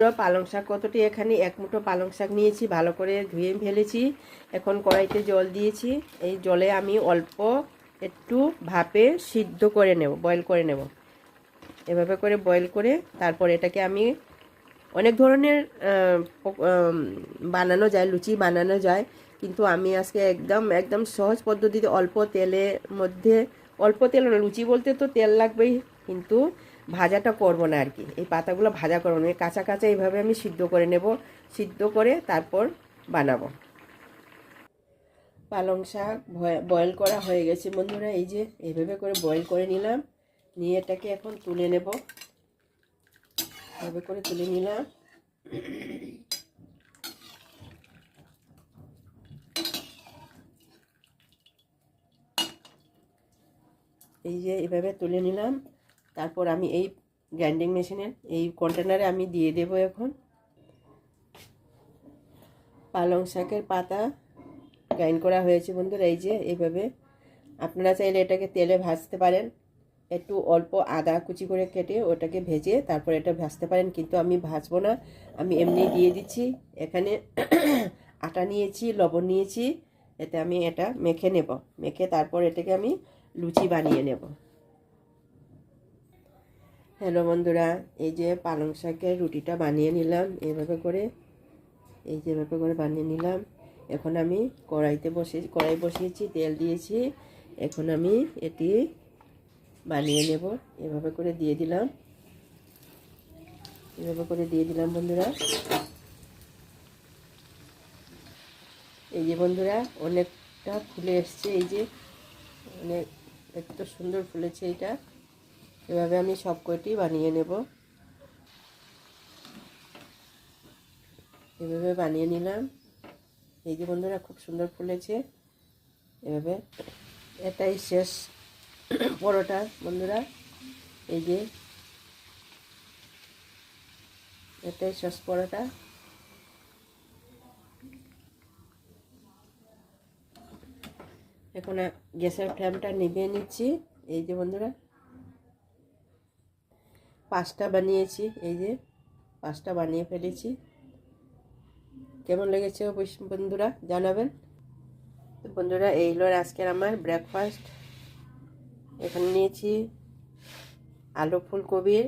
পালং শাক কতটি, এখানে এক মুঠো পালং শাক নিয়েছি, ভালো করে ধুয়ে ফেলেছি। এখন কড়াইতে জল দিয়েছি। এই জলে আমি অল্প একটু ভাপে সিদ্ধ করে নেব, বয়েল করে নেব। এভাবে করে বয়েল করে তারপর এটাকে আমি অনেক ধরনের বানানো যায়, লুচি বানানো যায়, কিন্তু আমি আজকে একদম একদম সহজ পদ্ধতিতে অল্প তেলের মধ্যে, অল্প তেল না, লুচি বলতে তো তেল লাগবেই, কিন্তু ভাজাটা করব না আর কি। এই পাতাগুলো ভাজা করবো না, কাঁচা কাঁচা এইভাবে আমি সিদ্ধ করে নেব। সিদ্ধ করে তারপর বানাবো। পালং শাক বয়েল করা হয়ে গেছে বন্ধুরা, এই যে এইভাবে করে বয়েল করে নিলাম। নিয়ে এটাকে এখন তুলে নেব, এভাবে করে তুলে নিলাম। এই যে এভাবে তুলে নিলাম। তারপর আমি এই গ্রাইন্ডিং মেশিনের এই কন্টেনারে আমি দিয়ে দেব। এখন পালং শাকের পাতা গ্রাইন্ড করা হয়েছে বন্ধুরা, এই যে এইভাবে। আপনারা চাইলে এটাকে তেলে ভাজতে পারেন, একটু অল্প আদা কুচি করে কেটে ওটাকে ভেজে তারপর এটা ভাজতে পারেন, কিন্তু আমি ভাজবো না, আমি এমনি দিয়ে দিচ্ছি। এখানে আটা নিয়েছি, লবণ নিয়েছি, এতে আমি এটা মেখে নেব। মেখে তারপর এটাকে আমি লুচি বানিয়ে নেব। হ্যালো বন্ধুরা, এই যে পালং শাকের রুটিটা বানিয়ে নিলাম এভাবে করে, এই যে এভাবে করে বানিয়ে নিলাম। এখন আমি কড়াই বসিয়েছি, তেল দিয়েছি। এখন আমি এটি বানিয়ে নেব। এভাবে করে দিয়ে দিলাম, এভাবে করে দিয়ে দিলাম বন্ধুরা। এই যে বন্ধুরা অনেকটা ফুলে এসছে, এই যে অনেক এত সুন্দর ফুলেছে এটা। এভাবে আমি সব কয়টি বানিয়ে নেব। এভাবে বানিয়ে নিলাম। এই যে বন্ধুরা খুব সুন্দর ফুলেছে এভাবে। এটাই শেষ পরোটা বন্ধুরা, এই যে এটাই শেষ পরোটা। এখন গ্যাসের ফ্লেমটা নিভিয়ে নিচ্ছি। এই যে বন্ধুরা 5টা বানিয়েছি, এই যে 5টা বানিয়ে ফেলেছি। কেমন লেগেছে অবশ্যই বন্ধুরা জানাবেন। তো বন্ধুরা এই হলো আজকের আমার ব্রেকফাস্ট। এখানে নিয়েছি আলু ফুলকপির